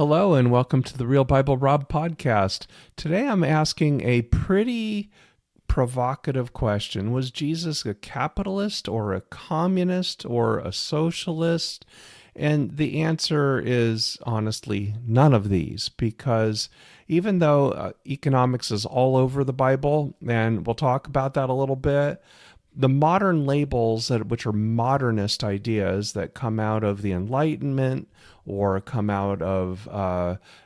Hello and welcome to the Real Bible Rob podcast. Today I'm asking a pretty provocative question. Was Jesus a capitalist or a communist or a socialist? And the answer is honestly none of these, because even though economics is all over the Bible, and we'll talk about that a little bit, the modern labels which are modernist ideas that come out of the Enlightenment or come out of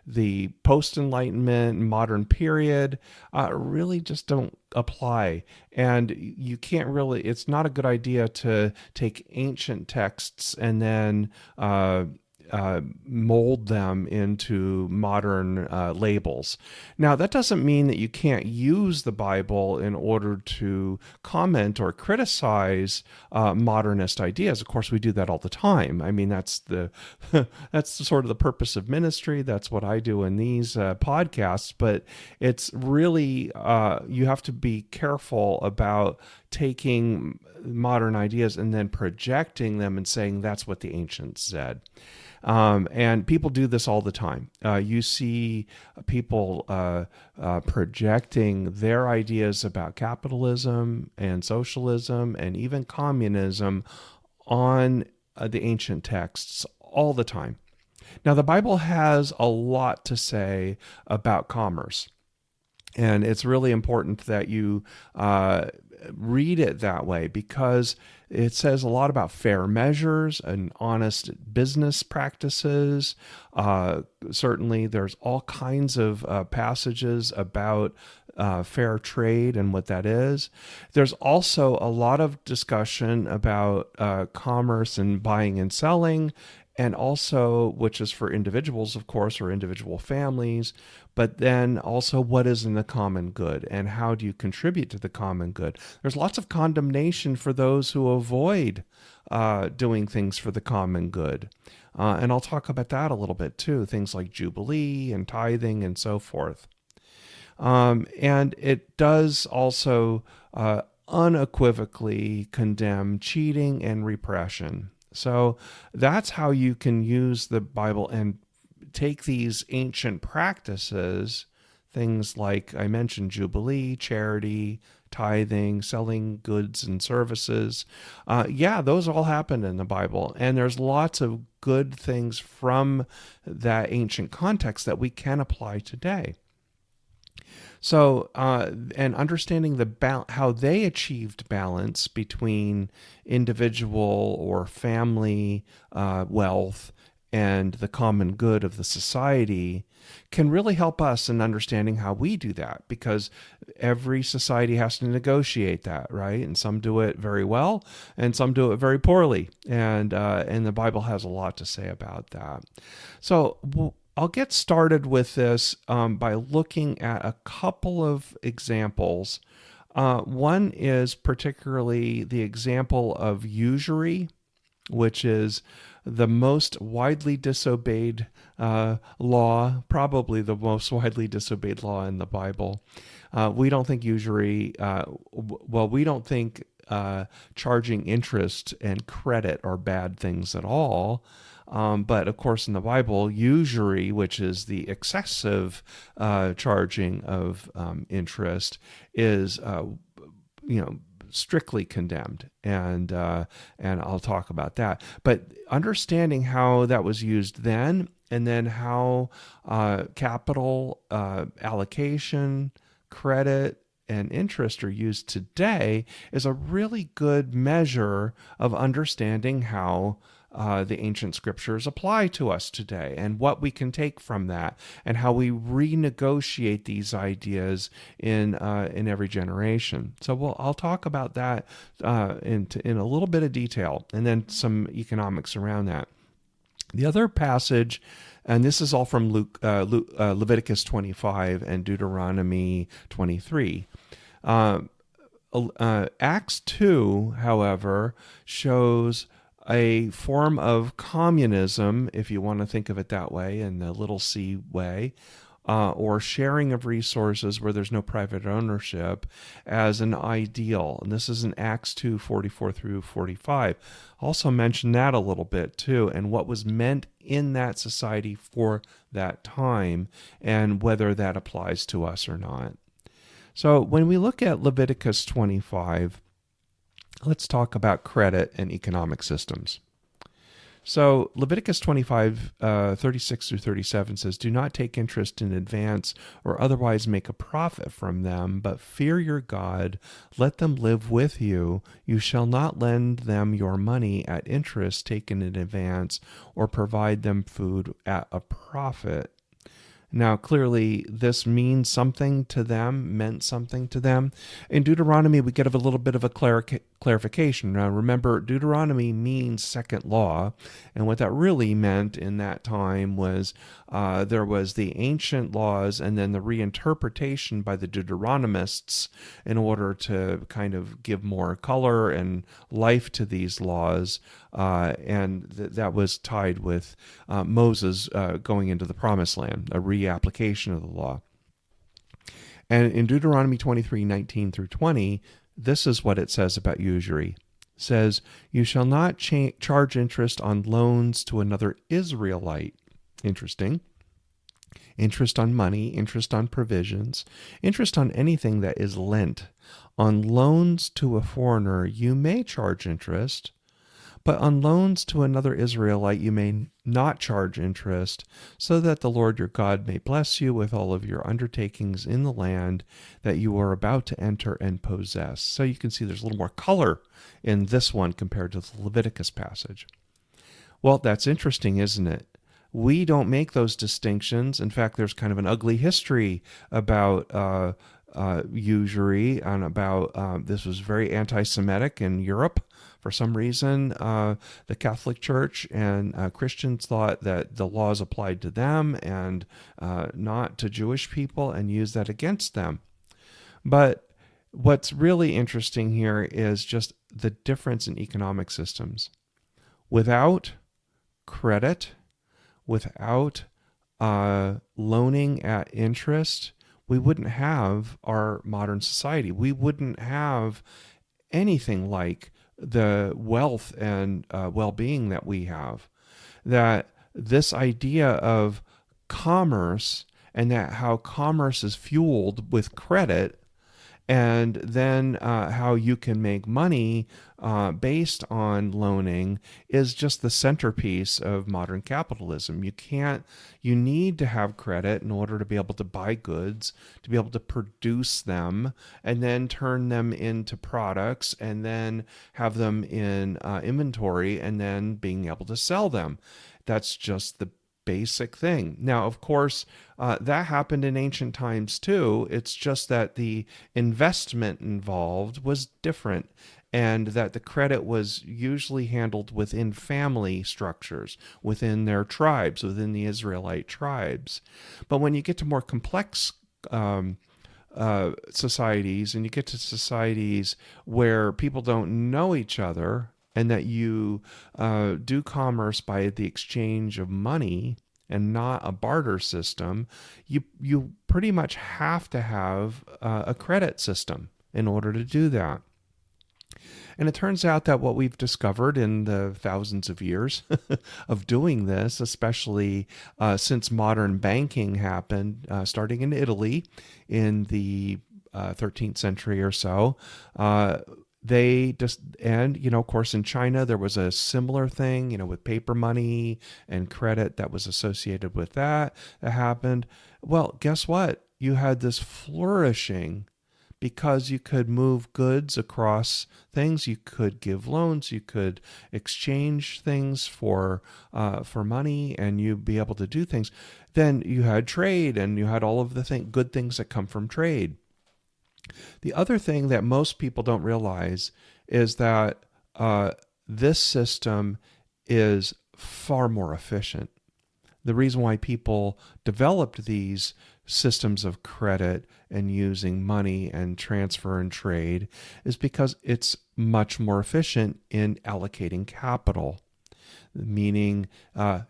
the post-Enlightenment modern period really just don't apply. And you can't really, it's not a good idea to take ancient texts and then mold them into modern labels. Now, that doesn't mean that you can't use the Bible in order to comment or criticize modernist ideas. Of course, we do that all the time. I mean, that's the that's the sort of the purpose of ministry. That's what I do in these podcasts. But it's really you have to be careful about taking modern ideas and then projecting them and saying that's what the ancients said. And people do this all the time. You see people projecting their ideas about capitalism and socialism and even communism on the ancient texts all the time. Now, the Bible has a lot to say about commerce. And it's really important that you read it that way, because it says a lot about fair measures and honest business practices. Certainly, there's all kinds of passages about fair trade and what that is. There's also a lot of discussion about commerce and buying and selling, and also, which is for individuals, of course, or individual families, but then also what is in the common good and how do you contribute to the common good. There's lots of condemnation for those who avoid doing things for the common good. And I'll talk about that a little bit too, things like Jubilee and tithing and so forth. And it does also unequivocally condemn cheating and repression. So that's how you can use the Bible and take these ancient practices, things like I mentioned, Jubilee, charity, tithing, selling goods and services. Those all happened in the Bible. And there's lots of good things from that ancient context that we can apply today. So, and understanding how they achieved balance between individual or family wealth and the common good of the society can really help us in understanding how we do that, because every society has to negotiate that, right? And some do it very well, and some do it very poorly. And the Bible has a lot to say about that. So, I'll get started with this by looking at a couple of examples. One is particularly the example of usury, which is the most widely disobeyed law, probably the most widely disobeyed law in the Bible. We don't think usury, we don't think charging interest and credit are bad things at all. But of course, in the Bible, usury, which is the excessive charging of interest, is strictly condemned, and I'll talk about that. But understanding how that was used then, and then how capital allocation, credit, and interest are used today is a really good measure of understanding how the ancient scriptures apply to us today, and what we can take from that, and how we renegotiate these ideas in every generation. So I'll talk about that in a little bit of detail, and then some economics around that. The other passage, and this is all from Leviticus 25 and Deuteronomy 23. Acts 2, however, shows a form of communism, if you want to think of it that way, in the little c way, or sharing of resources where there's no private ownership as an ideal. And this is in Acts 2:44 through 45. Also mention that a little bit too, and what was meant in that society for that time, and whether that applies to us or not. So when we look at Leviticus 25, let's talk about credit and economic systems. So Leviticus 25, 36 through 37 says, "Do not take interest in advance or otherwise make a profit from them, but fear your God. Let them live with you. You shall not lend them your money at interest taken in advance or provide them food at a profit." Now, clearly, this means something to them, meant something to them. In Deuteronomy, we get a little bit of a clarification. Now, remember, Deuteronomy means second law, and what that really meant in that time was there was the ancient laws and then the reinterpretation by the Deuteronomists in order to kind of give more color and life to these laws, and that was tied with Moses going into the Promised Land, a application of the law. And in Deuteronomy 23:19 through 20, this is what it says about usury. It says, "You shall not charge interest on loans to another Israelite." Interesting. Interest on money, interest on provisions, interest on anything that is lent. On loans to a foreigner, you may charge interest, but on loans to another Israelite you may not charge interest, so that the Lord your God may bless you with all of your undertakings in the land that you are about to enter and possess. So you can see there's a little more color in this one compared to the Leviticus passage. Well, that's interesting, isn't it? We don't make those distinctions. In fact, there's kind of an ugly history about usury and about this was very anti-Semitic in Europe. For some reason, the Catholic Church and Christians thought that the laws applied to them and not to Jewish people, and used that against them. But what's really interesting here is just the difference in economic systems. Without credit, without loaning at interest, we wouldn't have our modern society. We wouldn't have anything like the wealth and well-being that we have. That this idea of commerce, and that how commerce is fueled with credit, and then how you can make money based on loaning, is just the centerpiece of modern capitalism. You need to have credit in order to be able to buy goods, to be able to produce them, and then turn them into products, and then have them in inventory, and then being able to sell them. That's just the basic thing. Now, of course, that happened in ancient times too. It's just that the investment involved was different, and that the credit was usually handled within family structures, within their tribes, within the Israelite tribes. But when you get to more complex societies, and you get to societies where people don't know each other, and that you do commerce by the exchange of money and not a barter system, you pretty much have to have a credit system in order to do that. And it turns out that what we've discovered in the thousands of years of doing this, especially since modern banking happened, starting in Italy in the 13th century or so, of course, in China, there was a similar thing, with paper money and credit that was associated with that happened. Well, guess what? You had this flourishing because you could move goods across things. You could give loans. You could exchange things for money, and you'd be able to do things. Then you had trade, and you had all of the good things that come from trade. The other thing that most people don't realize is that this system is far more efficient. The reason why people developed these systems of credit and using money and transfer and trade is because it's much more efficient in allocating capital, meaning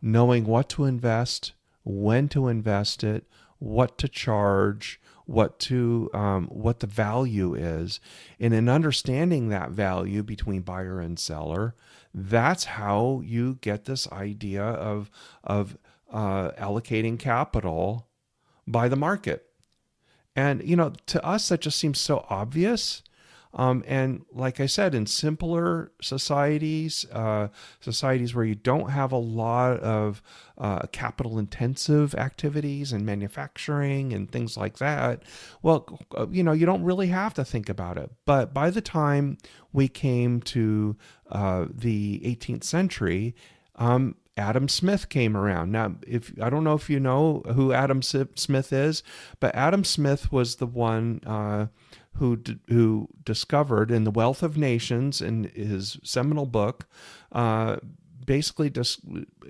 knowing what to invest, when to invest it, what to charge, what the value is, and in understanding that value between buyer and seller, that's how you get this idea of allocating capital by the market. And to us that just seems so obvious. And like I said, in simpler societies, societies where you don't have a lot of capital intensive activities and manufacturing and things like that, well, you don't really have to think about it. But by the time we came to the 18th century, Adam Smith came around. Now, I don't know if you know who Adam Smith is, but Adam Smith was the one who discovered in The Wealth of Nations, in his seminal book, basically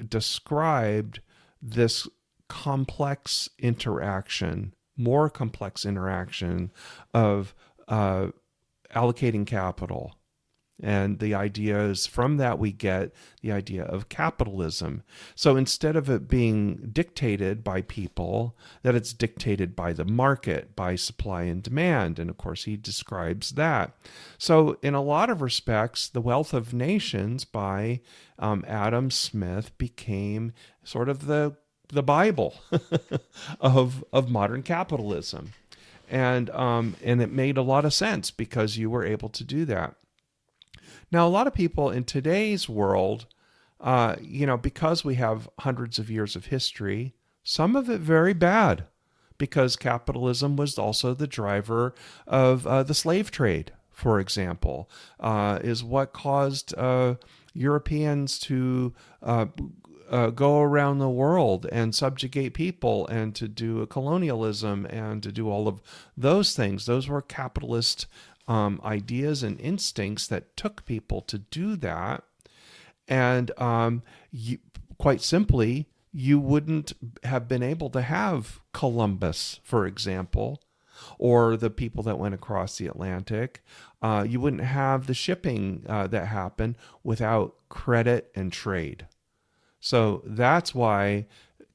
described this complex interaction, more complex interaction of allocating capital. And the idea is, from that we get the idea of capitalism. So instead of it being dictated by people, that it's dictated by the market, by supply and demand. And of course, he describes that. So in a lot of respects, The Wealth of Nations by Adam Smith became sort of the Bible of modern capitalism. And it made a lot of sense because you were able to do that. Now, a lot of people in today's world, because we have hundreds of years of history, some of it very bad, because capitalism was also the driver of the slave trade, for example, is what caused Europeans to go around the world and subjugate people and to do a colonialism and to do all of those things. Those were capitalist ideas and instincts that took people to do that. And quite simply, you wouldn't have been able to have Columbus, for example, or the people that went across the Atlantic. You wouldn't have the shipping that happened without credit and trade. So that's why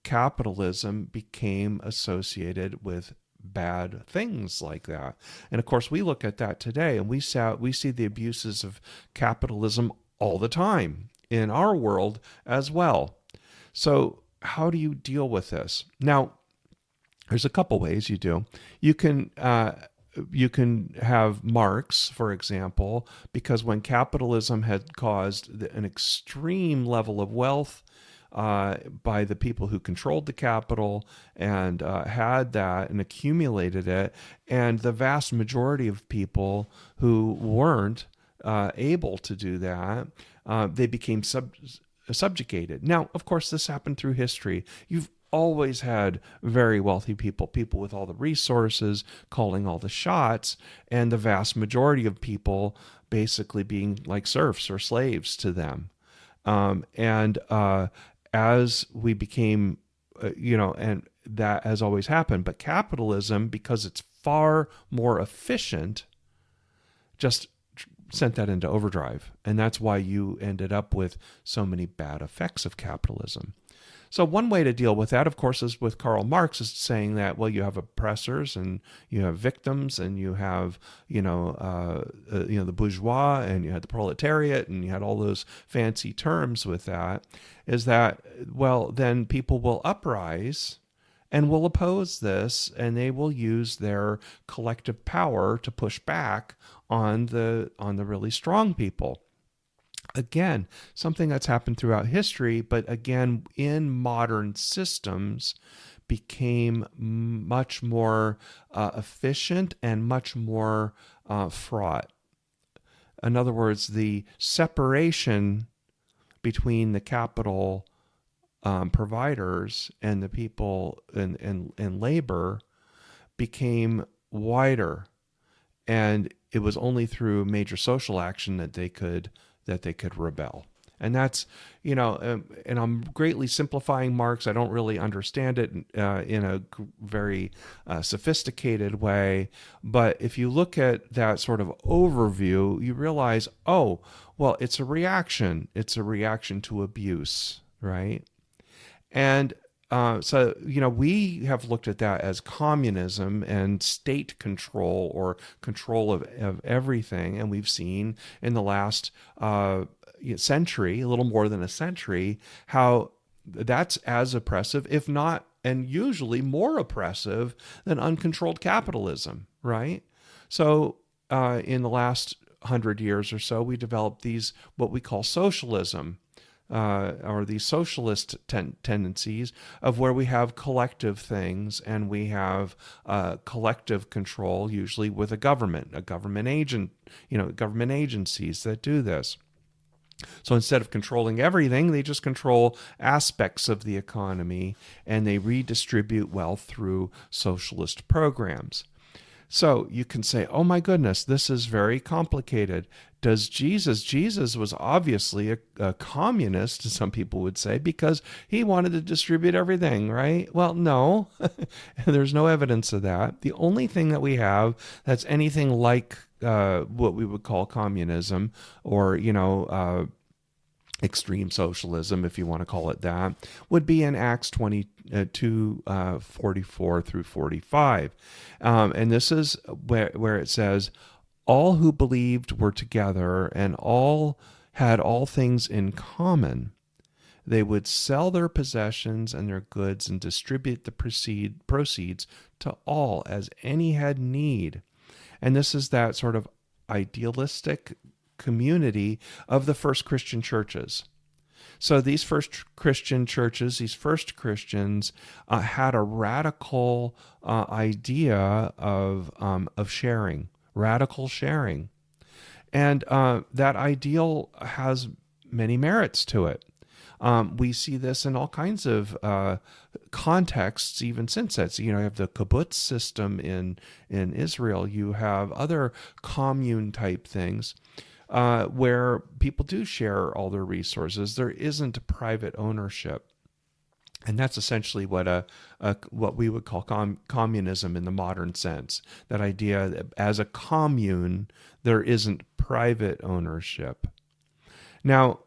capitalism became associated with bad things like that. And of course, we look at that today, and we see the abuses of capitalism all the time in our world as well. So how do you deal with this? Now, there's a couple ways you do. You can have Marx, for example, because when capitalism had caused an extreme level of wealth by the people who controlled the capital and had that and accumulated it, and the vast majority of people who weren't able to do that, they became subjugated. Now, of course, this happened through history. You've always had very wealthy people with all the resources calling all the shots, and the vast majority of people basically being like serfs or slaves to them. As we became, and that has always happened. But capitalism, because it's far more efficient, just sent that into overdrive. And that's why you ended up with so many bad effects of capitalism. So one way to deal with that, of course, is with Karl Marx, is saying that, well, you have oppressors and you have victims and you have, the bourgeois and you had the proletariat and you had all those fancy terms with that, is that, well, then people will uprise and will oppose this, and they will use their collective power to push back on the really strong people. Again, something that's happened throughout history, but again, in modern systems, became much more efficient and much more fraught. In other words, the separation between the capital providers and the people and labor became wider, and it was only through major social action that they could rebel. And that's, and I'm greatly simplifying Marx. I don't really understand it in a very sophisticated way. But if you look at that sort of overview, you realize, oh, well, it's a reaction. It's a reaction to abuse, right? And So, we have looked at that as communism and state control or control of everything. And we've seen in the last century, a little more than a century, how that's as oppressive, if not, and usually more oppressive than uncontrolled capitalism, right? So, in the last 100 years or so, we developed these, what we call socialism, or these socialist tendencies of where we have collective things and we have collective control, usually with a government agent, government agencies that do this. So instead of controlling everything, they just control aspects of the economy and they redistribute wealth through socialist programs. So you can say, oh my goodness, this is very complicated. Jesus was obviously a communist, some people would say, because he wanted to distribute everything, right? Well, no, there's no evidence of that. The only thing that we have that's anything like what we would call communism or, extreme socialism, if you want to call it that, would be in Acts 22, 44 through 45. And this is where it says, all who believed were together and all had all things in common. They would sell their possessions and their goods and distribute the proceeds to all as any had need. And this is that sort of idealistic community of the first Christian churches. So these first Christian churches, these first Christians had a radical idea of sharing, radical sharing. And that ideal has many merits to it. We see this in all kinds of contexts, even since that. So, you have the kibbutz system in Israel. You have other commune type things where people do share all their resources. There isn't private ownership. And that's essentially what we would call communism in the modern sense. That idea that as a commune, there isn't private ownership. Now,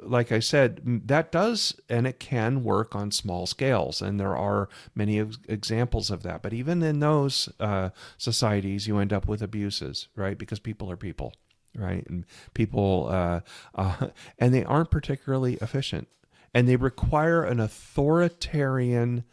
like I said, that does and it can work on small scales, and there are many examples of that. But even in those societies, you end up with abuses, right? Because people are people, right? And people, and they aren't particularly efficient, and they require an authoritarian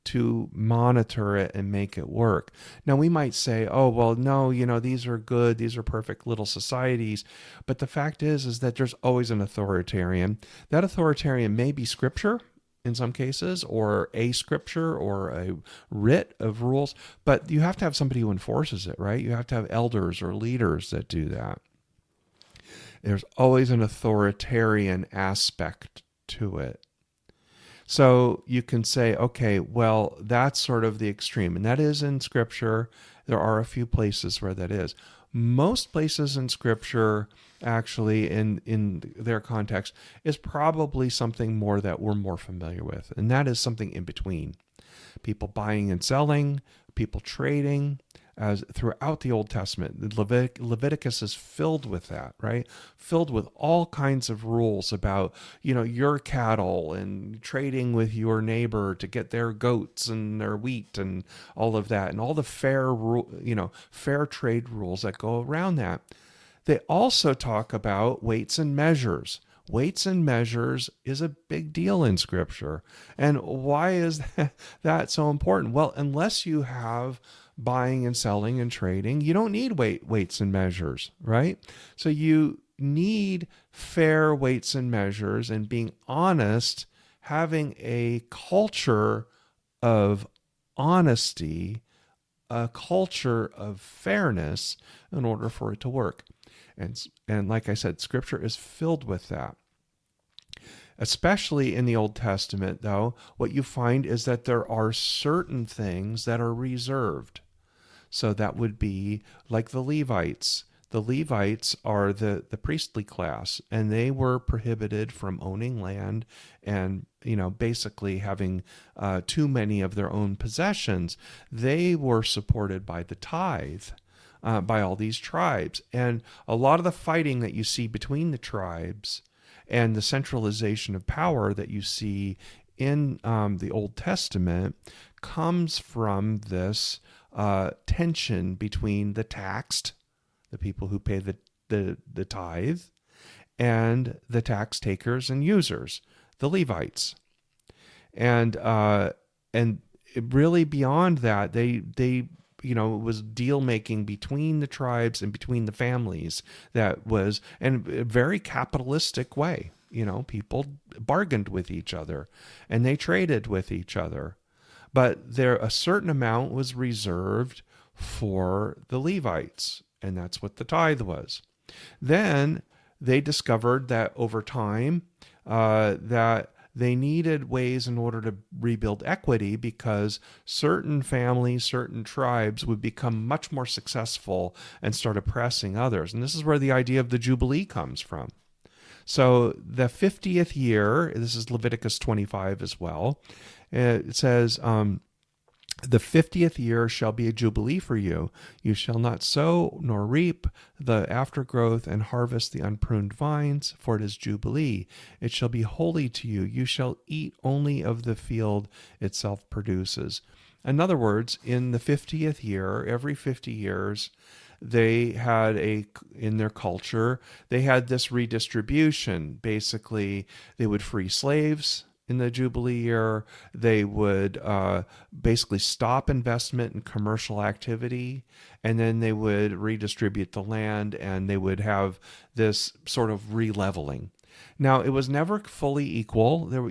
to monitor it and make it work. Now, we might say, oh, well, no, these are good, these are perfect little societies. But the fact is that there's always an authoritarian. That authoritarian may be scripture in some cases, or a scripture or a writ of rules, but you have to have somebody who enforces it, right? You have to have elders or leaders that do that. There's always an authoritarian aspect to it. So you can say, okay, well, that's sort of the extreme. And that is in Scripture. There are a few places where that is. Most places in Scripture, actually, in their context, is probably something more that we're more familiar with. And that is something in between. People buying and selling, people trading, as throughout the Old Testament. Leviticus is filled with that, right? Filled with all kinds of rules about, your cattle and trading with your neighbor to get their goats and their wheat and all of that, and all the fair trade rules that go around that. They also talk about weights and measures. Weights and measures is a big deal in Scripture. And why is that so important? Well, unless you have buying and selling and trading, you don't need weights and measures, right? So you need fair weights and measures and being honest, having a culture of honesty, a culture of fairness in order for it to work. And like I said, Scripture is filled with that. Especially in the Old Testament, though, what you find is that there are certain things that are reserved. So that would be like the Levites. The Levites are the priestly class, and they were prohibited from owning land and, basically having too many of their own possessions. They were supported by the tithe, by all these tribes. And a lot of the fighting that you see between the tribes and the centralization of power that you see in the Old Testament comes from this tension between the taxed, the people who pay the tithe, and the tax takers and users, the Levites. And really beyond that, they it was deal making between the tribes and between the families that was, in a very capitalistic way. People bargained with each other and they traded with each other. But a certain amount was reserved for the Levites, and that's what the tithe was. Then they discovered that over time that they needed ways in order to rebuild equity, because certain families, certain tribes would become much more successful and start oppressing others. And this is where the idea of the Jubilee comes from. So the 50th year, this is Leviticus 25 as well, it says, the 50th year shall be a jubilee for you. You shall not sow nor reap the aftergrowth and harvest the unpruned vines, for it is jubilee. It shall be holy to you. You shall eat only of the field itself produces. In other words, in the 50th year, every 50 years, they had in their culture, they had this redistribution. Basically, they would free slaves. In the Jubilee year, they would basically stop investment in commercial activity, and then they would redistribute the land, and they would have this sort of re-leveling. Now, it was never fully equal. There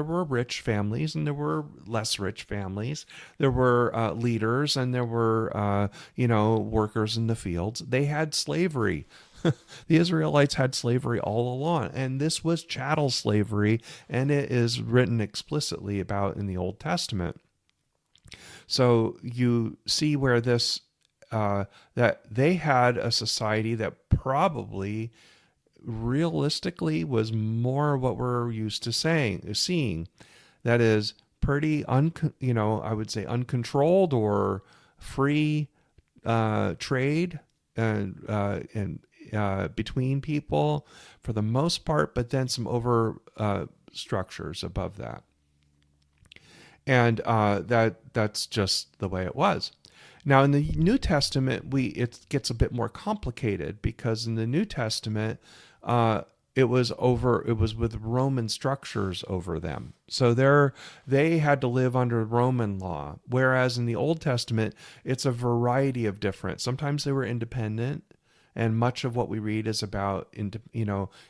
were rich families and there were less rich families. There were leaders and there were workers in the fields. They had slavery. The Israelites had slavery all along, and this was chattel slavery, and it is written explicitly about in the Old Testament. So you see where this that they had a society that probably realistically was more what we're used to seeing. That is pretty I would say uncontrolled or free trade and between people for the most part, but then some over structures above that. And that's just the way it was. Now, in the New Testament, it gets a bit more complicated, because in the New Testament, it was with Roman structures over them. So they had to live under Roman law, whereas in the Old Testament, it's a variety of different. Sometimes they were independent, and much of what we read is about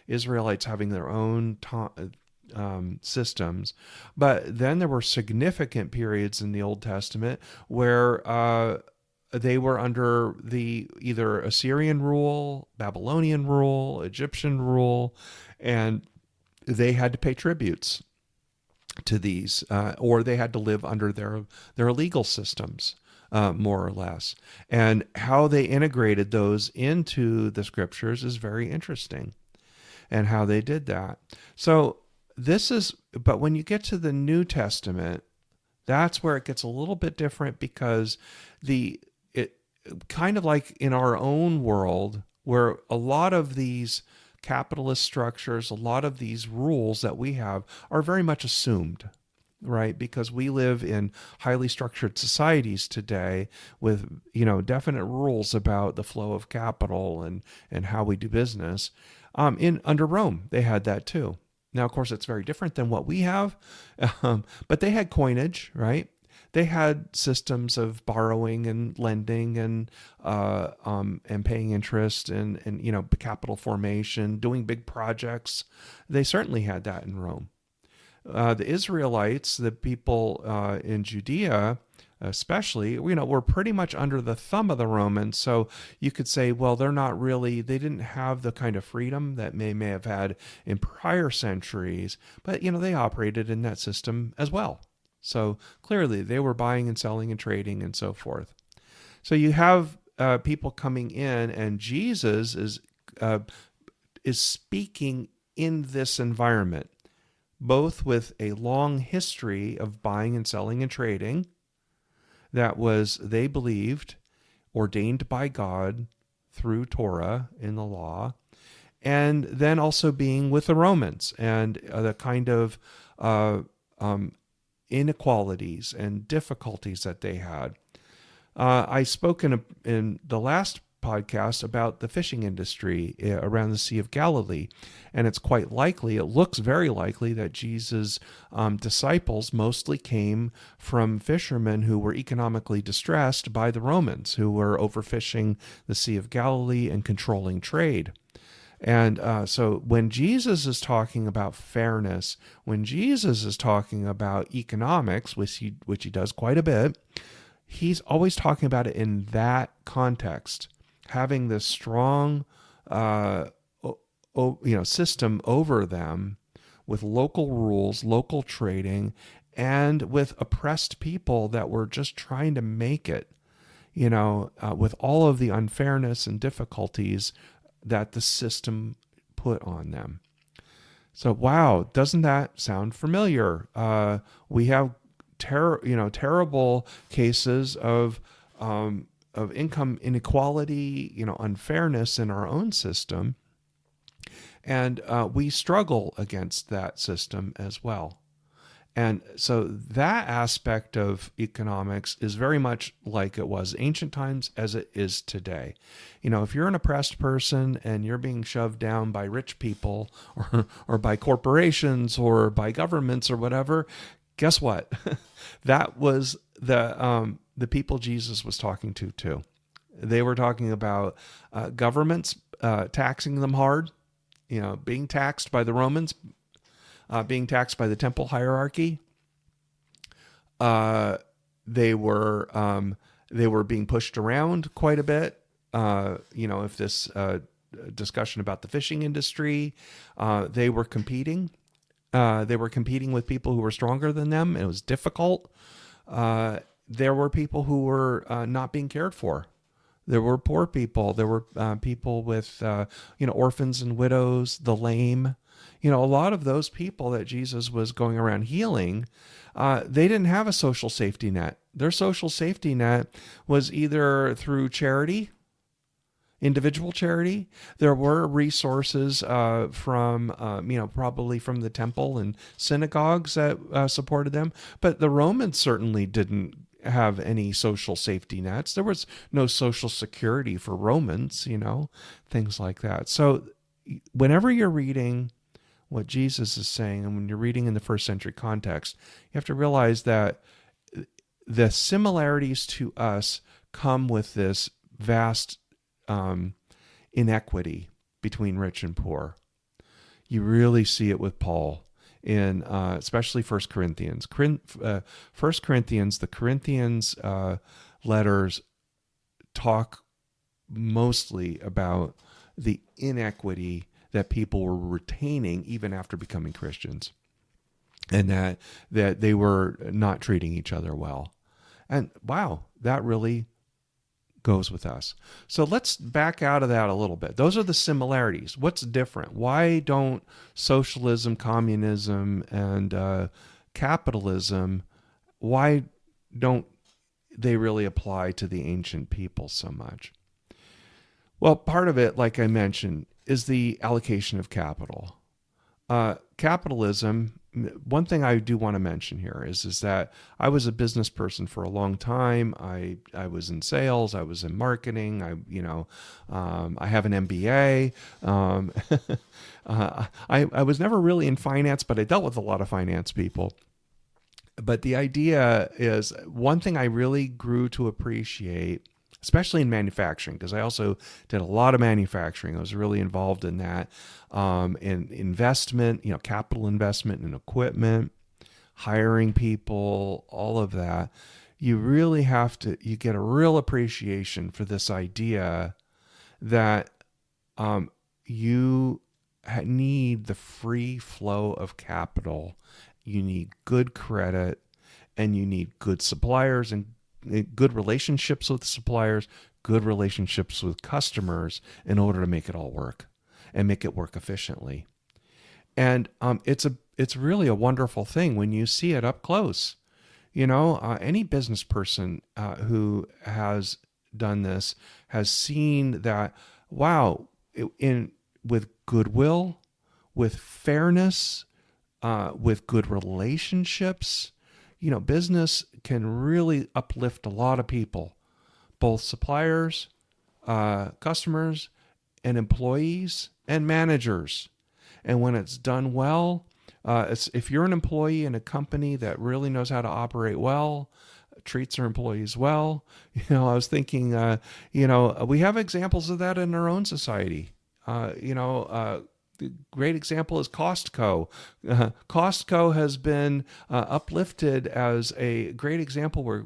Israelites having their own systems. But then there were significant periods in the Old Testament where they were under either Assyrian rule, Babylonian rule, Egyptian rule, and they had to pay tributes to these, or they had to live under their legal systems, more or less. And how they integrated those into the scriptures is very interesting, and how they did that. So but when you get to the New Testament, that's where it gets a little bit different, because it kind of like in our own world, where a lot of these capitalist structures, a lot of these rules that we have are very much assumed, right? Because we live in highly structured societies today with, definite rules about the flow of capital and how we do business. Under Rome, they had that too. Now, of course, it's very different than what we have, but they had coinage, right? They had systems of borrowing and lending and paying interest and capital formation, doing big projects. They certainly had that in Rome. The Israelites, the people in Judea, especially, were pretty much under the thumb of the Romans. So you could say, well, they didn't have the kind of freedom that may have had in prior centuries, but, they operated in that system as well. So clearly they were buying and selling and trading and so forth. So you have people coming in, and Jesus is speaking in this environment, both with a long history of buying and selling and trading that was, they believed, ordained by God through Torah in the law, and then also being with the Romans and the kind of inequalities and difficulties that they had. I spoke in the last podcast about the fishing industry around the Sea of Galilee, and it's quite likely, it looks very likely, that Jesus' disciples mostly came from fishermen who were economically distressed by the Romans, who were overfishing the Sea of Galilee and controlling trade. And so when Jesus is talking about fairness, when Jesus is talking about economics, which he does quite a bit, he's always talking about it in that context, having this strong system over them with local rules, local trading, and with oppressed people that were just trying to make it, with all of the unfairness and difficulties that the system put on them. So, wow, doesn't that sound familiar? We have terrible cases of income inequality, unfairness in our own system, and we struggle against that system as well. And so that aspect of economics is very much like it was ancient times as it is today. If you're an oppressed person and you're being shoved down by rich people or by corporations or by governments or whatever, guess what? That was the people Jesus was talking to too. They were talking about governments taxing them hard, being taxed by the Romans, being taxed by the temple hierarchy. They were being pushed around quite a bit. If this discussion about the fishing industry, they were competing. They were competing with people who were stronger than them. It was difficult. There were people who were not being cared for. There were poor people. There were people with, orphans and widows, the lame. A lot of those people that Jesus was going around healing, they didn't have a social safety net. Their social safety net was either through charity, individual charity. There were resources from, probably from the temple and synagogues that supported them. But the Romans certainly didn't have any social safety nets. There was no social security for Romans, things like that. So whenever you're reading what Jesus is saying, and when you're reading in the first century context, you have to realize that the similarities to us come with this vast inequity between rich and poor. You really see it with Paul in especially 1 Corinthians. 1 Corinthians, the Corinthians letters talk mostly about the inequity that people were retaining even after becoming Christians, and that they were not treating each other well. And wow, that really goes with us. So let's back out of that a little bit. Those are the similarities. What's different? Why don't socialism, communism, and capitalism, why don't they really apply to the ancient people so much? Well, part of it, like I mentioned, is the allocation of capital. Capitalism, one thing I do want to mention here is that I was a business person for a long time. I was in sales. I was in marketing. I have an MBA. I was never really in finance, but I dealt with a lot of finance people. But the idea is, one thing I really grew to appreciate, especially in manufacturing, because I also did a lot of manufacturing. I was really involved in that, in investment, capital investment in equipment, hiring people, all of that. You really you get a real appreciation for this idea that you need the free flow of capital. You need good credit, and you need good suppliers and good relationships with suppliers, good relationships with customers in order to make it all work and make it work efficiently. And it's really a wonderful thing when you see it up close. Any business person who has done this has seen that, wow, with goodwill, with fairness, with good relationships. Business can really uplift a lot of people, both suppliers, customers, and employees and managers. And when it's done well, if you're an employee in a company that really knows how to operate well, treats their employees well, I was thinking, we have examples of that in our own society. The great example is Costco. Costco has been uplifted as a great example where,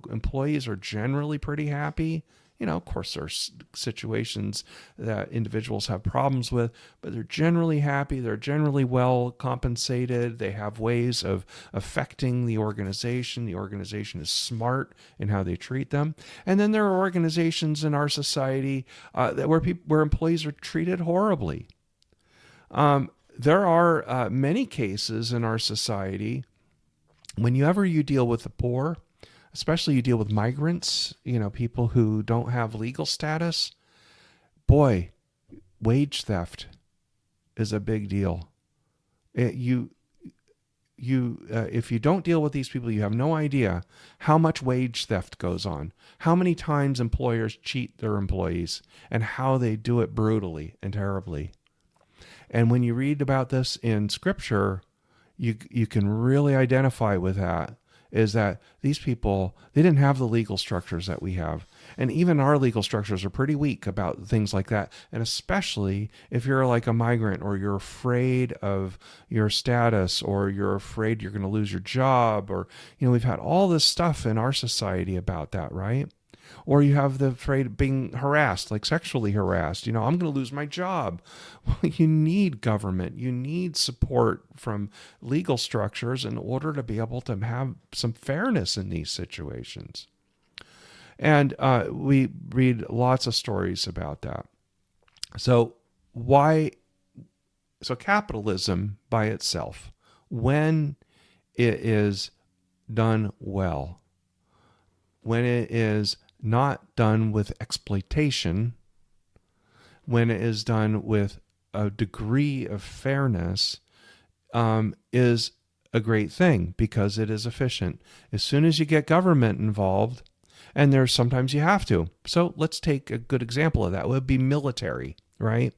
employees are generally pretty happy. Of course, there's situations that individuals have problems with, but they're generally happy. They're generally well compensated. They have ways of affecting the organization. The organization is smart in how they treat them. And then there are organizations in our society where employees are treated horribly. There are many cases in our society whenever you deal with the poor, especially you deal with migrants, people who don't have legal status. Boy, wage theft is a big deal. If you don't deal with these people, you have no idea how much wage theft goes on, how many times employers cheat their employees, and how they do it brutally and terribly. And when you read about this in Scripture, you can really identify with that. Is that these people, they didn't have the legal structures that we have. And even our legal structures are pretty weak about things like that. And especially if you're like a migrant, or you're afraid of your status, or you're afraid you're going to lose your job, or, we've had all this stuff in our society about that, right? Or you have the afraid of being harassed, like sexually harassed. I'm going to lose my job. Well, you need government. You need support from legal structures in order to be able to have some fairness in these situations. And we read lots of stories about that. So capitalism by itself, when it is done well, when it is not done with exploitation, when it is done with a degree of fairness, is a great thing because it is efficient. As soon as you get government involved, and sometimes you have to. So let's take a good example of that. It would be military, right?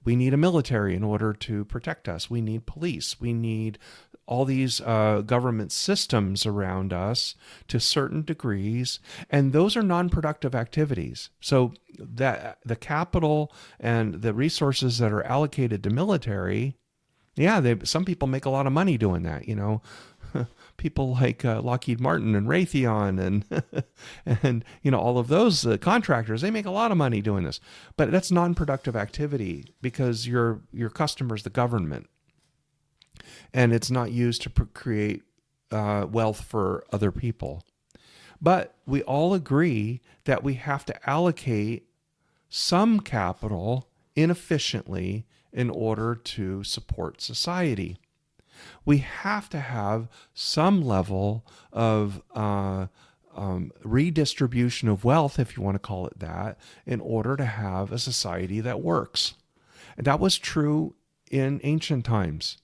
We need a military in order to protect us. We need police. We need all these government systems around us to certain degrees, and those are non-productive activities. So that the capital and the resources that are allocated to military, some people make a lot of money doing that. People like Lockheed Martin and Raytheon and all of those contractors, they make a lot of money doing this. But that's non-productive activity because your customer's the government. And it's not used to create wealth for other people. But we all agree that we have to allocate some capital inefficiently in order to support society. We have to have some level of redistribution of wealth, if you want to call it that, in order to have a society that works. And that was true in ancient times.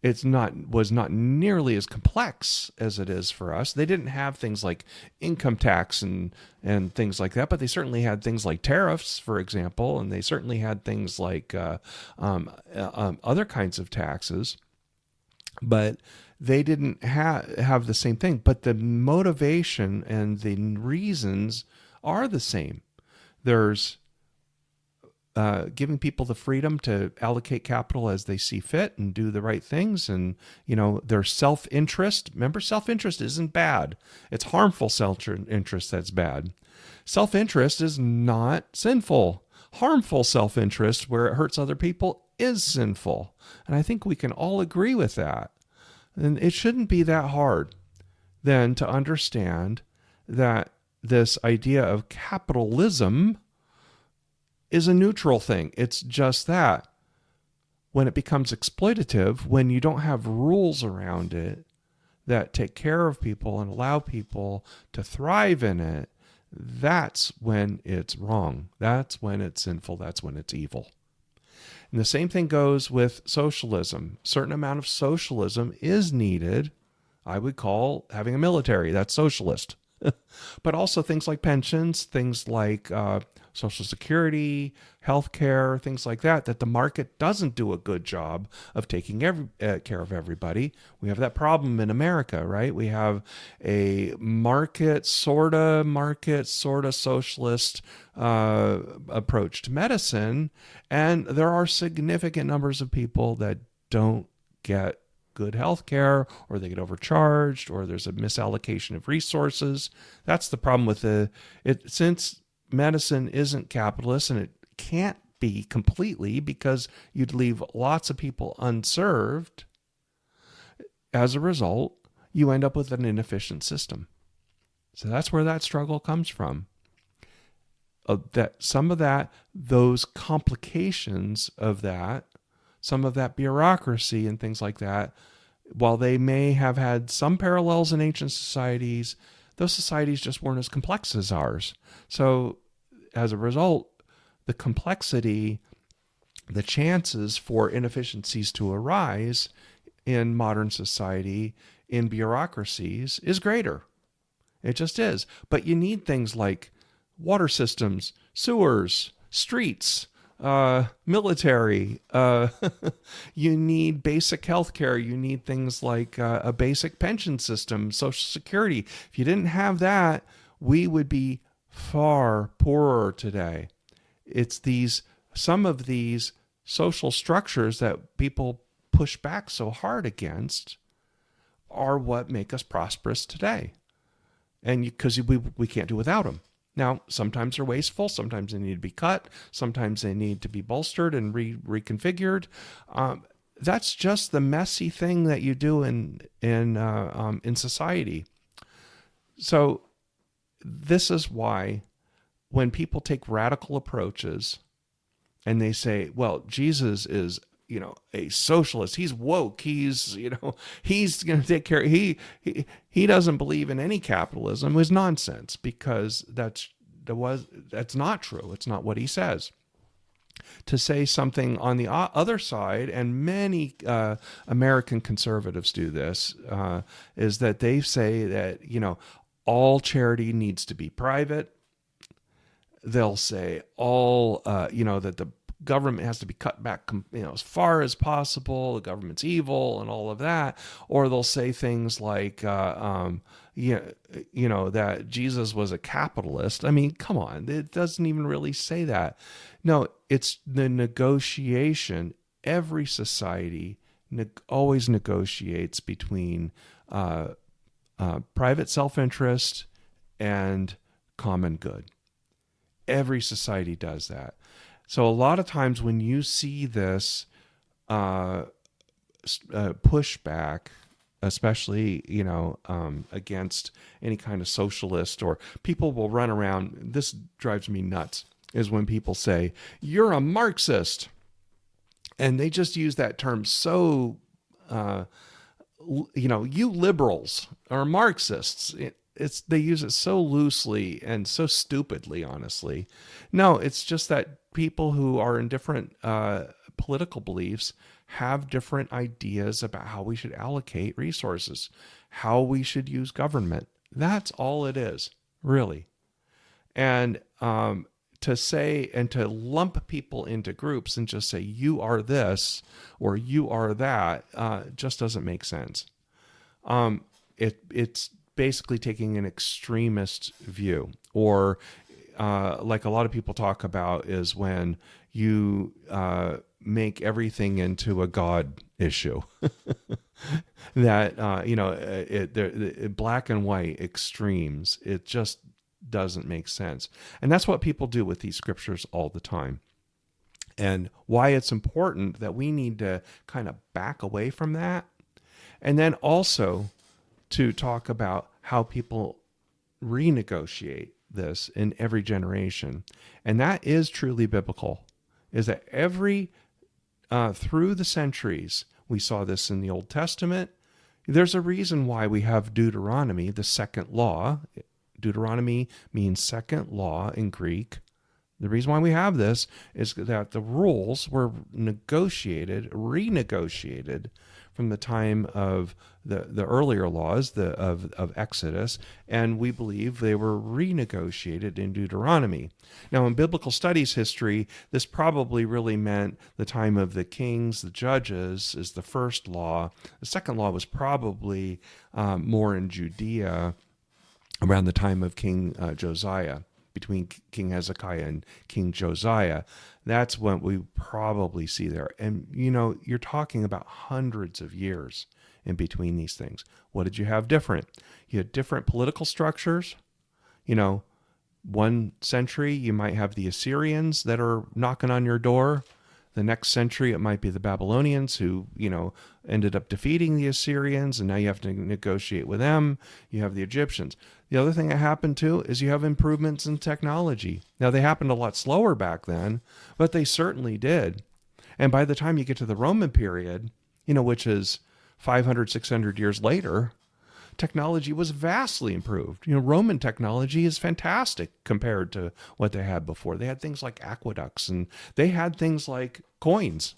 It was not nearly as complex as it is for us. They didn't have things like income tax and things like that, but they certainly had things like tariffs, for example, and they certainly had things like other kinds of taxes. But they didn't have the same thing. But the motivation and the reasons are the same. There's giving people the freedom to allocate capital as they see fit and do the right things. And, their self-interest. Remember, self-interest isn't bad. It's harmful self-interest that's bad. Self-interest is not sinful. Harmful self-interest where it hurts other people is sinful. And I think we can all agree with that. And it shouldn't be that hard then to understand that this idea of capitalism is a neutral thing. It's just that. When it becomes exploitative, when you don't have rules around it that take care of people and allow people to thrive in it, that's when it's wrong. That's when it's sinful. That's when it's evil. And the same thing goes with socialism. A certain amount of socialism is needed. I would call having a military, that's socialist. But also things like pensions, things like Social Security, healthcare, things like that, that the market doesn't do a good job of taking care of everybody. We have that problem in America, right? We have a market sort of socialist approach to medicine, and there are significant numbers of people that don't get good health care, or they get overcharged, or there's a misallocation of resources. That's the problem with it. Since medicine isn't capitalist, and it can't be completely because you'd leave lots of people unserved, as a result, you end up with an inefficient system. So that's where that struggle comes from. Those complications of that, some of that bureaucracy and things like that, while they may have had some parallels in ancient societies, those societies just weren't as complex as ours. So as a result, the complexity, the chances for inefficiencies to arise in modern society, in bureaucracies, is greater. It just is. But you need things like water systems, sewers, streets, military, you need basic health care. You need things like a basic pension system, Social Security. If you didn't have that, we would be far poorer today. It's some of these social structures that people push back so hard against are what make us prosperous today. And because we can't do without them. Now, sometimes they're wasteful, sometimes they need to be cut, sometimes they need to be bolstered and reconfigured. That's just the messy thing that you do in society. So this is why when people take radical approaches and they say, well, Jesus is, a socialist, he's woke, he's going to take care, he doesn't believe in any capitalism, is nonsense, because that's not true. It's not what he says. To say something on the other side, and many American conservatives do this, is that they say that, all charity needs to be private. They'll say that the government has to be cut back, as far as possible. The government's evil and all of that. Or they'll say things like, that Jesus was a capitalist. I mean, come on, it doesn't even really say that. No, it's the negotiation. Every society always negotiates between private self-interest and common good. Every society does that. So a lot of times when you see this pushback, especially, against any kind of socialist, or people will run around, this drives me nuts, is when people say, you're a Marxist. And they just use that term so, you liberals are Marxists. They use it so loosely and so stupidly, honestly. No, it's just that people who are in different political beliefs have different ideas about how we should allocate resources, how we should use government. That's all it is, really. And to say and to lump people into groups and just say, you are this or you are that, just doesn't make sense. It's basically taking an extremist view, or like a lot of people talk about, is when you make everything into a God issue. That black and white extremes, it just doesn't make sense. And that's what people do with these scriptures all the time. And why it's important that we need to kind of back away from that. And then also to talk about how people renegotiate this in every generation. And that is truly biblical, is that through the centuries, we saw this in the Old Testament. There's a reason why we have Deuteronomy, the second law. Deuteronomy means second law in Greek. The reason why we have this is that the rules were renegotiated from the time of the earlier laws of Exodus, and we believe they were renegotiated in Deuteronomy. Now, in biblical studies history, this probably really meant the time of the kings, the judges is the first law. The second law was probably more in Judea around the time of King Josiah, between King Hezekiah and King Josiah. That's what we probably see there. And, you're talking about hundreds of years in between these things. What did you have different? You had different political structures. 1 century, you might have the Assyrians that are knocking on your door. The next century, it might be the Babylonians who, ended up defeating the Assyrians, and now you have to negotiate with them. You have the Egyptians. The other thing that happened too is you have improvements in technology. Now, they happened a lot slower back then, but they certainly did. And by the time you get to the Roman period, which is 500, 600 years later, technology was vastly improved. Roman technology is fantastic compared to what they had before. They had things like aqueducts, and they had things like coins.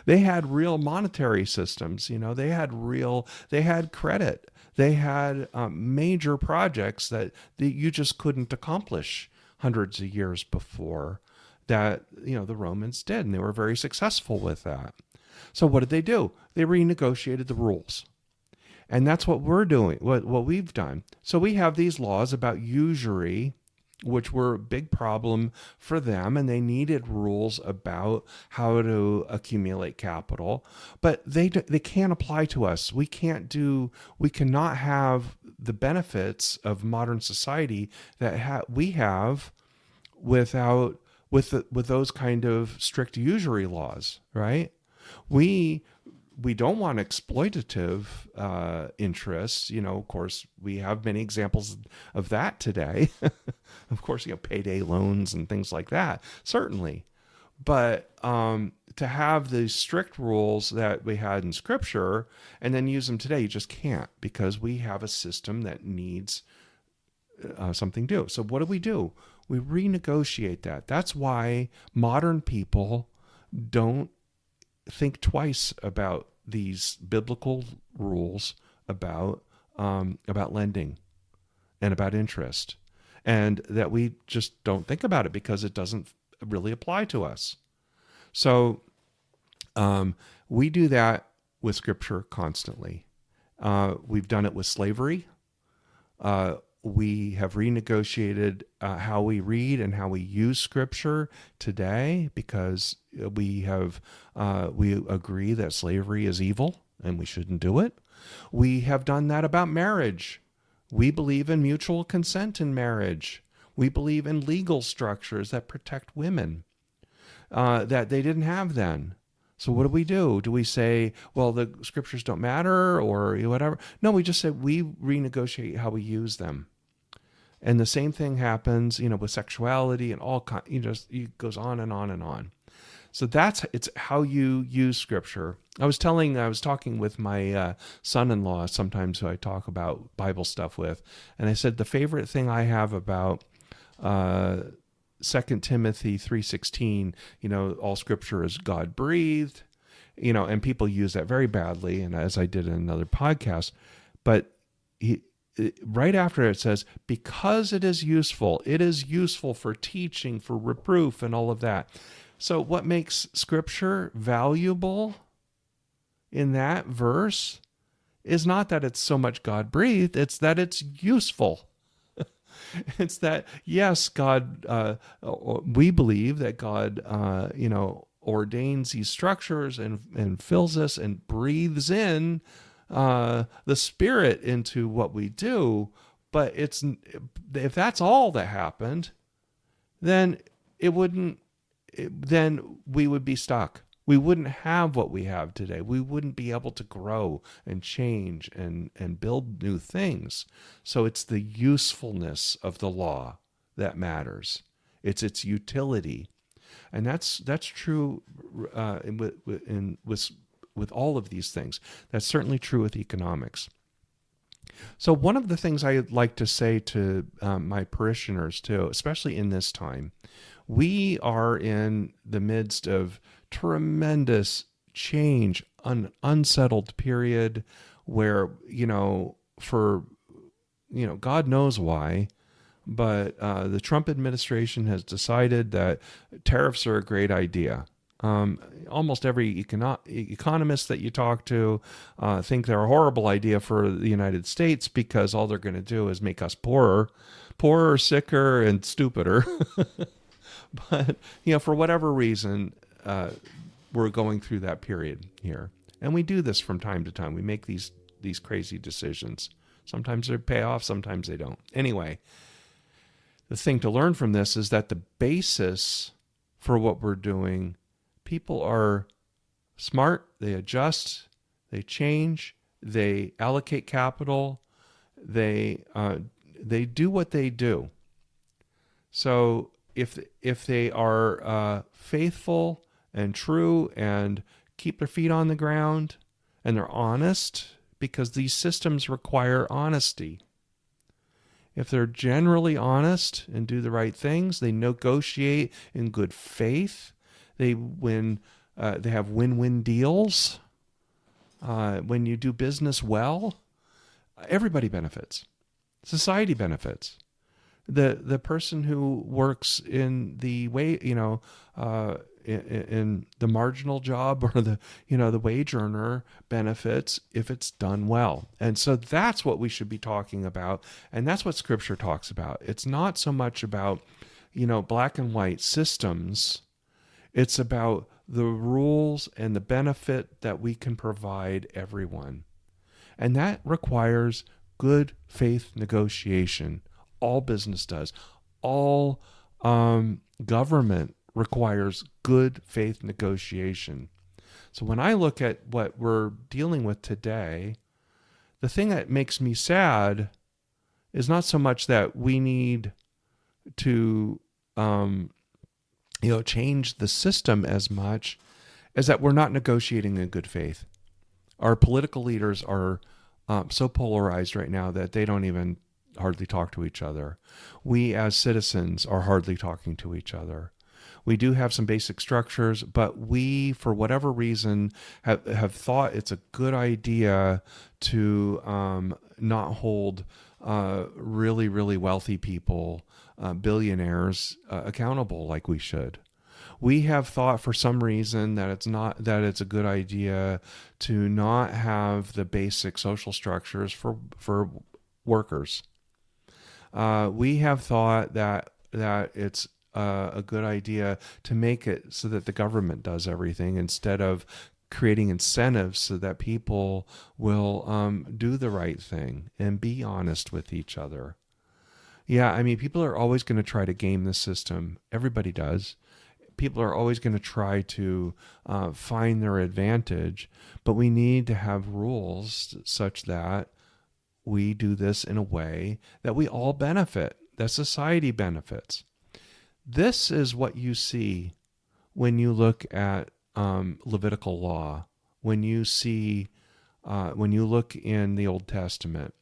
They had real monetary systems. They had credit. They had major projects that you just couldn't accomplish hundreds of years before that, the Romans did, and they were very successful with that. So what did they do? They renegotiated the rules. And that's what we're doing, what we've done. So we have these laws about usury, which were a big problem for them, and they needed rules about how to accumulate capital. But they can't apply to us. We cannot have the benefits of modern society that we have with those kind of strict usury laws, right? We don't want exploitative interests. Of course, we have many examples of that today. Of course, payday loans and things like that, certainly. But to have the strict rules that we had in Scripture and then use them today, you just can't, because we have a system that needs something due. So what do? We renegotiate that. That's why modern people don't think twice about these biblical rules about lending and about interest, and that we just don't think about it because it doesn't really apply to us. So we do that with Scripture constantly. We've done it with slavery. We have renegotiated how we read and how we use Scripture today, because we agree that slavery is evil and we shouldn't do it. We have done that about marriage. We believe in mutual consent in marriage. We believe in legal structures that protect women that they didn't have then. So what do? Do we say, well, the Scriptures don't matter or whatever? No, we just say we renegotiate how we use them. And the same thing happens, with sexuality and all kinds. It goes on and on and on. So it's how you use Scripture. I was talking with my son-in-law sometimes, who I talk about Bible stuff with, and I said the favorite thing I have about 2 Timothy 3:16, all Scripture is God breathed, and people use that very badly, and as I did in another podcast, but right after it says, because it is useful for teaching, for reproof, and all of that. So what makes Scripture valuable in that verse is not that it's so much God breathed, it's that it's useful. It's that, yes, God, we believe that God, ordains these structures and fills us and breathes in the Spirit into what we do. But if that's all that happened, then then we would be stuck. We wouldn't have what we have today. We wouldn't be able to grow and change and build new things. So it's the usefulness of the law that matters. It's its utility. And that's true with all of these things. That's certainly true with economics. So one of the things I like to say to my parishioners too, especially in this time, We are in the midst of tremendous change, an unsettled period where, for, God knows why, but the Trump administration has decided that tariffs are a great idea. Almost every economist that you talk to think they're a horrible idea for the United States because all they're going to do is make us poorer, sicker, and stupider. But, for whatever reason, we're going through that period here. And we do this from time to time. We make these crazy decisions. Sometimes they pay off, sometimes they don't. Anyway, the thing to learn from this is that the basis for what we're doing, people are smart, they adjust, they change, they allocate capital, they do what they do. So if they are faithful and true and keep their feet on the ground and they're honest, because these systems require honesty. If they're generally honest and do the right things, they negotiate in good faith, they have win-win deals. When you do business well, everybody benefits. Society benefits. The person who works in the way, in the marginal job or the wage earner benefits if it's done well. And so that's what we should be talking about. And that's what Scripture talks about. It's not so much about, black and white systems. It's about the rules and the benefit that we can provide everyone. And that requires good faith negotiation. All business does. All government requires good faith negotiation. So when I look at what we're dealing with today, the thing that makes me sad is not so much that we need to change the system as much as that we're not negotiating in good faith. Our political leaders are so polarized right now that they don't even hardly talk to each other. We as citizens are hardly talking to each other. We do have some basic structures, but we, for whatever reason, have thought it's a good idea to not hold really, really wealthy people, billionaires, accountable like we should. We have thought for some reason that it's a good idea to not have the basic social structures for workers. We have thought that it's a good idea to make it so that the government does everything instead of creating incentives so that people will do the right thing and be honest with each other. Yeah, people are always going to try to game the system. Everybody does. People are always going to try to find their advantage, but we need to have rules such that we do this in a way that we all benefit, that society benefits. This is what you see when you look at Levitical law, when you look in the Old Testament.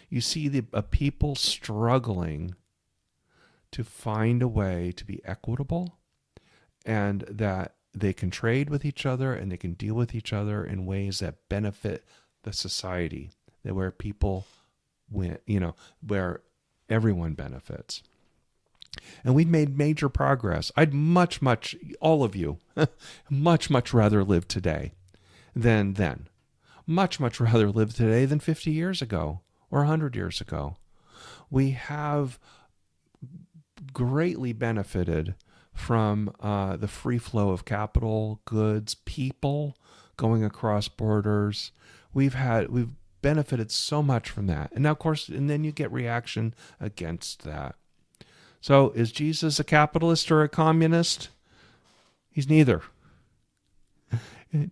You see a people struggling to find a way to be equitable and that they can trade with each other and they can deal with each other in ways that benefit the society, where people win, where everyone benefits. And we've made major progress. I'd much, all of you, much rather live today than then. Much rather live today than 50 years ago or 100 years ago. We have greatly benefited from the free flow of capital, goods, people going across borders. We've benefited so much from that. And now, of course, and then you get reaction against that. So is Jesus a capitalist or a communist? He's neither.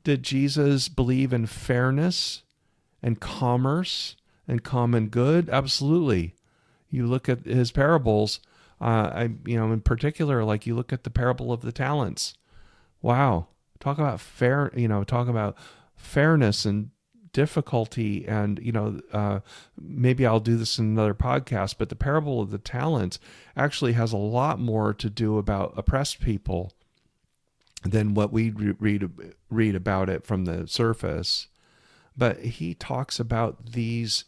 Did Jesus believe in fairness and commerce and common good? Absolutely. You look at his parables, in particular, like you look at the parable of the talents. Wow. Talk about fairness and difficulty. And, maybe I'll do this in another podcast, but the parable of the talents actually has a lot more to do about oppressed people than what we read about it from the surface. But he talks about these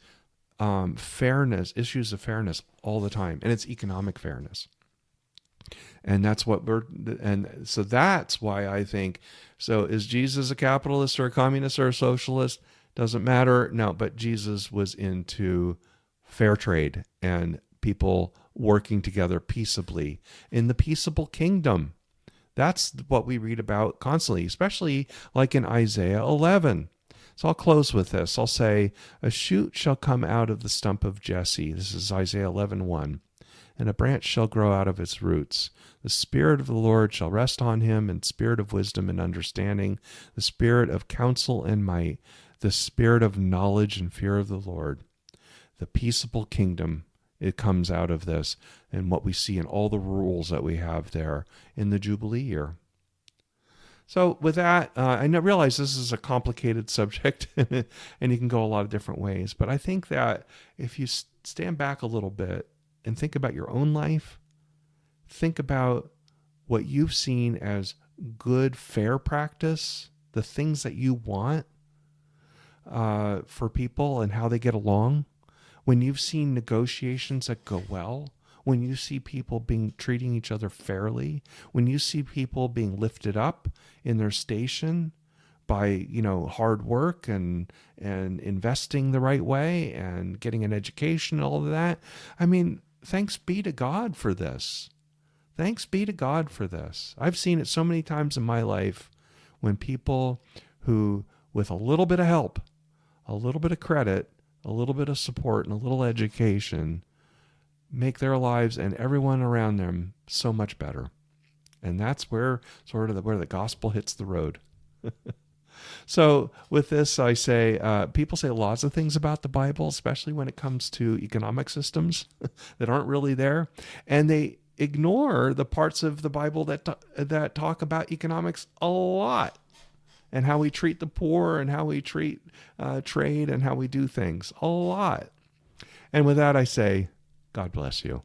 fairness, issues of fairness all the time, and it's economic fairness. And that's so that's why I think, so is Jesus a capitalist or a communist or a socialist? Doesn't matter. No, but Jesus was into fair trade and people working together peaceably in the peaceable kingdom. That's what we read about constantly, especially like in Isaiah 11. So I'll close with this. I'll say, a shoot shall come out of the stump of Jesse. This is Isaiah 11:1. And a branch shall grow out of its roots. The Spirit of the Lord shall rest on him, and spirit of wisdom and understanding, the spirit of counsel and might, the spirit of knowledge and fear of the Lord. The peaceable kingdom, it comes out of this, and what we see in all the rules that we have there in the Jubilee year. So with that, I realize this is a complicated subject, and you can go a lot of different ways, but I think that if you stand back a little bit and think about your own life, think about what you've seen as good, fair practice, the things that you want for people and how they get along. When you've seen negotiations that go well, when you see people treating each other fairly, when you see people being lifted up in their station by, hard work and investing the right way and getting an education and all of that. I mean, thanks be to God for this. Thanks be to God for this. I've seen it so many times in my life when people who, with a little bit of help, a little bit of credit, a little bit of support, and a little education, make their lives and everyone around them so much better. And that's where where the gospel hits the road. So with this, I say, people say lots of things about the Bible, especially when it comes to economic systems that aren't really there. And they ignore the parts of the Bible that talk about economics a lot, and how we treat the poor and how we treat trade and how we do things a lot. And with that, I say, God bless you.